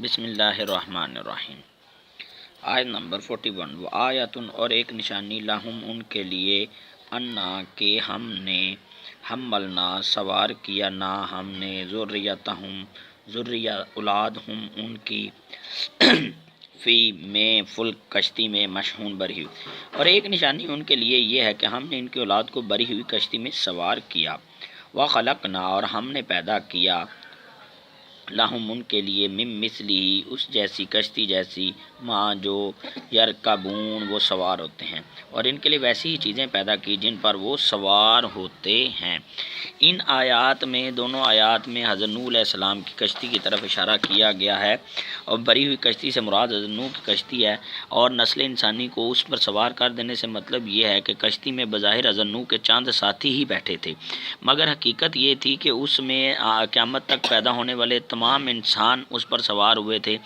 بسم اللہ الرحمن الرحیم۔ آیت نمبر 41۔ وہ آیتن، اور ایک نشانی، لہم ان کے لیے، انا کہ ہم نے، حملنا سوار کیا، نہ ہم نے، ذریتہم ذریہ اولاد ہم ان کی، فی میں فلک کشتی میں، مشحون بری ہوئی۔ اور ایک نشانی ان کے لیے یہ ہے کہ ہم نے ان کی اولاد کو بری ہوئی کشتی میں سوار کیا، وخلقنا، اور ہم نے پیدا کیا، لہم ان کے لیے، من مثلی، اس جیسی کشتی جیسی، ماں جو، یرکبون وہ سوار ہوتے ہیں، اور ان کے لیے ویسی ہی چیزیں پیدا کی جن پر وہ سوار ہوتے ہیں۔ ان آیات میں، دونوں آیات میں حضرت نوح علیہ السلام کی کشتی کی طرف اشارہ کیا گیا ہے، اور بری ہوئی کشتی سے مراد حضرت نوح کی کشتی ہے، اور نسل انسانی کو اس پر سوار کر دینے سے مطلب یہ ہے کہ کشتی میں بظاہر حضرت نوح کے چند ساتھی ہی بیٹھے تھے، مگر حقیقت یہ تھی کہ اس میں قیامت تک پیدا ہونے والے تمام انسان اس پر سوار ہوئے تھے،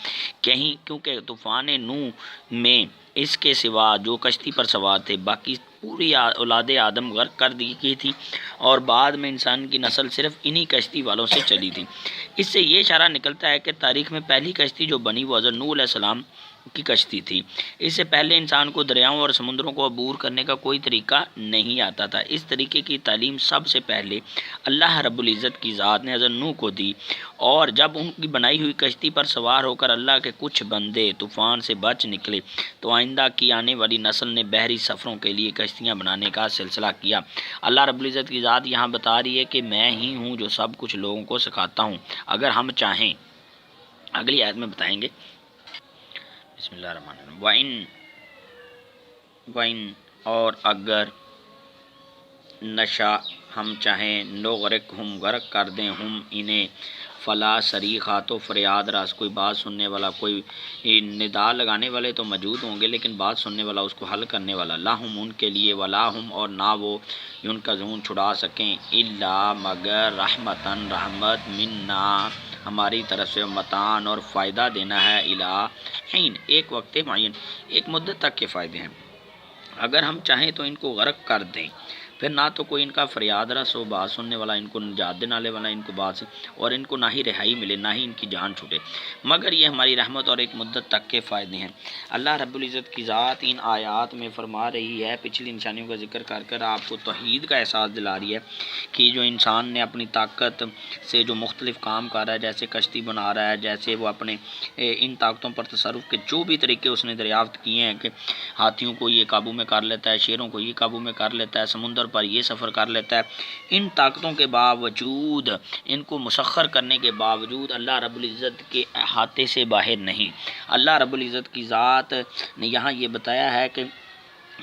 کیونکہ طوفان نوح میں اس کے سوا جو کشتی پر سوار تھے باقی پوری اولاد آدم غرق کر دی گئی تھی، اور بعد میں انسان کی نسل صرف انہی کشتی والوں سے چلی تھی۔ اس سے یہ اشارہ نکلتا ہے کہ تاریخ میں پہلی کشتی جو بنی وہ حضرت نوح علیہ السلام کی کشتی تھی۔ اس سے پہلے انسان کو دریاؤں اور سمندروں کو عبور کرنے کا کوئی طریقہ نہیں آتا تھا۔ اس طریقے کی تعلیم سب سے پہلے اللہ رب العزت کی ذات نے حضرت نوح کو دی، اور جب ان کی بنائی ہوئی کشتی پر سوار ہو کر اللہ کے کچھ بندے طوفان سے بچ نکلے تو آئندہ کی آنے والی نسل نے بحری سفروں کے لیے کشتیاں بنانے کا سلسلہ کیا۔ اللہ رب العزت کی ذات یہاں بتا رہی ہے کہ میں ہی ہوں جو سب کچھ لوگوں کو سکھاتا ہوں اگر ہم چاہیں۔ اگلی آیت میں بتائیں گے، بسم اللہ الرحمن الرحیم۔ وَإِن اور اگر، نشا ہم چاہیں، نغرقہم غرق کر دیں، ہم انہیں، فلا صریخا تو فریاد راست، کوئی بات سننے والا، کوئی ندا لگانے والے تو موجود ہوں گے لیکن بات سننے والا، اس کو حل کرنے والا، لہم ان کے لیے، ولاہم اور نہ وہ، ینقذون چھڑا سکیں، الا مگر، رحمتن رحمت، منا ہماری طرف سے، متان اور فائدہ دینا ہے، الی حین ایک وقت معین، ایک مدت تک کے فائدے ہیں۔ اگر ہم چاہیں تو ان کو غرق کر دیں، پھر نہ تو کوئی ان کا فریاد رس ہو، بات سننے والا، ان کو نجات دینے والا، ان کو بات اور ان کو نہ ہی رہائی ملے نہ ہی ان کی جان چھوٹے، مگر یہ ہماری رحمت اور ایک مدت تک کے فائدے ہیں۔ اللہ رب العزت کی ذات ان آیات میں فرما رہی ہے، پچھلی نشانیوں کا ذکر کر کر آپ کو توحید کا احساس دلا رہی ہے کہ جو انسان نے اپنی طاقت سے جو مختلف کام کر رہا ہے، جیسے کشتی بنا رہا ہے، جیسے وہ اپنے ان طاقتوں پر تصرف کے جو بھی طریقے اس نے دریافت کیے ہیں کہ ہاتھیوں کو یہ قابو میں کر لیتا ہے، شیروں کو یہ قابو میں کر لیتا ہے، سمندر پر یہ سفر کر لیتا ہے، ان طاقتوں کے باوجود، ان کو مسخر کرنے کے باوجود اللہ رب العزت کے احاطے سے باہر نہیں۔ اللہ رب العزت کی ذات نے یہاں یہ بتایا ہے کہ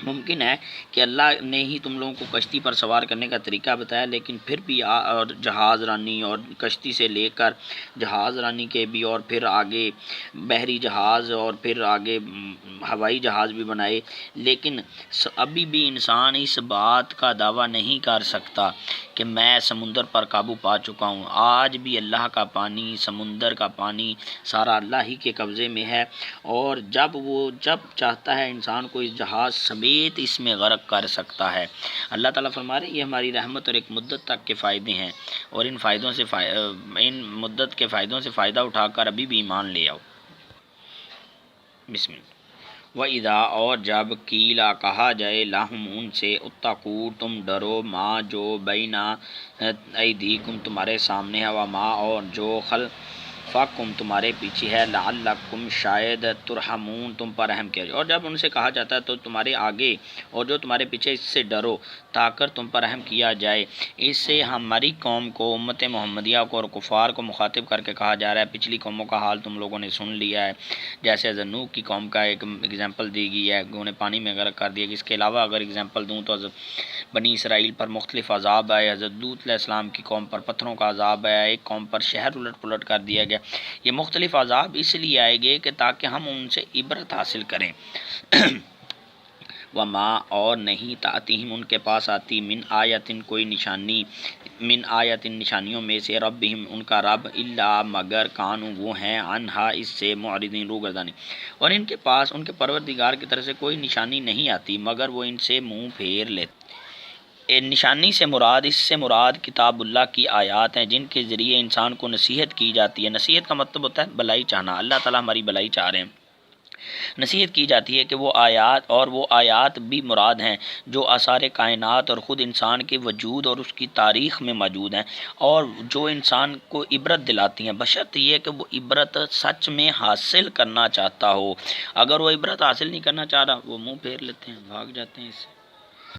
ممکن ہے کہ اللہ نے ہی تم لوگوں کو کشتی پر سوار کرنے کا طریقہ بتایا، لیکن پھر بھی اور جہاز رانی اور کشتی سے لے کر جہاز رانی کے بھی، اور پھر آگے بحری جہاز، اور پھر آگے ہوائی جہاز بھی بنائے، لیکن ابھی بھی انسان اس بات کا دعویٰ نہیں کر سکتا کہ میں سمندر پر قابو پا چکا ہوں۔ آج بھی اللہ کا پانی، سمندر کا پانی سارا اللہ ہی کے قبضے میں ہے، اور جب چاہتا ہے انسان کو اس جہاز سمیت اس میں غرق کر سکتا ہے۔ اللہ تعالیٰ فرما رہے ہیں یہ ہماری رحمت اور ایک مدت تک کے فائدے ہیں، اور ان مدت کے فائدوں سے فائدہ اٹھا کر ابھی بھی ایمان لے آؤ۔ بسم اللہ۔ وَإِذَا اور جب، قیلا کہا جائے، لَهُمْ ان سے، اتقوا تم ڈرو، ما جو، بین ایدیکم تمہارے سامنے ہے، وما اور جو، خلفکم تمہارے پیچھے ہے، لعلکم شاید، ترحمون تم پر رحم کیا جائے۔ اور جب ان سے کہا جاتا ہے تو تمہارے آگے اور جو تمہارے پیچھے، اس سے ڈرو تاکہ تم پر رحم کیا جائے۔ اس سے ہماری قوم کو، امت محمدیہ کو اور کفار کو مخاطب کر کے کہا جا رہا ہے، پچھلی قوموں کا حال تم لوگوں نے سن لیا ہے، جیسے حضرت نوح کی قوم کا ایک اگزامپل دی گئی ہے، انہیں پانی میں غرق کر دیا گیا۔ اس کے علاوہ اگر اگزامپل دوں تو حضرت بنی اسرائیل پر مختلف عذاب آئے، حضرت لوط علیہ السلام کی قوم پر پتھروں کا عذاب آیا، ایک قوم پر شہر الٹ پلٹ کر دیا گیا۔ یہ مختلف عذاب اس لیے آئے گے کہ تاکہ ہم ان سے عبرت حاصل کریں۔ وما اور نہیں، تأتیہم ان کے پاس آتی، من آیتن کوئی نشانی، من آیتن نشانیوں میں سے، ربہم ان کا رب، الا مگر، کانوا وہ ہیں، عنہا اس سے، معرضین روگردانی، اور ان کے پاس ان کے پروردگار کی طرف سے کوئی نشانی نہیں آتی مگر وہ ان سے منہ پھیر لیتے۔ نشانی سے مراد، اس سے مراد کتاب اللہ کی آیات ہیں جن کے ذریعے انسان کو نصیحت کی جاتی ہے۔ نصیحت کا مطلب ہوتا ہے بھلائی چاہنا، اللہ تعالیٰ ہماری بھلائی چاہ رہے ہیں، نصیحت کی جاتی ہے کہ وہ آیات، اور وہ آیات بھی مراد ہیں جو آثار کائنات اور خود انسان کے وجود اور اس کی تاریخ میں موجود ہیں، اور جو انسان کو عبرت دلاتی ہیں، بشرط یہ کہ وہ عبرت سچ میں حاصل کرنا چاہتا ہو۔ اگر وہ عبرت حاصل نہیں کرنا چاہ رہا، وہ منہ پھیر لیتے ہیں، بھاگ جاتے ہیں اس سے۔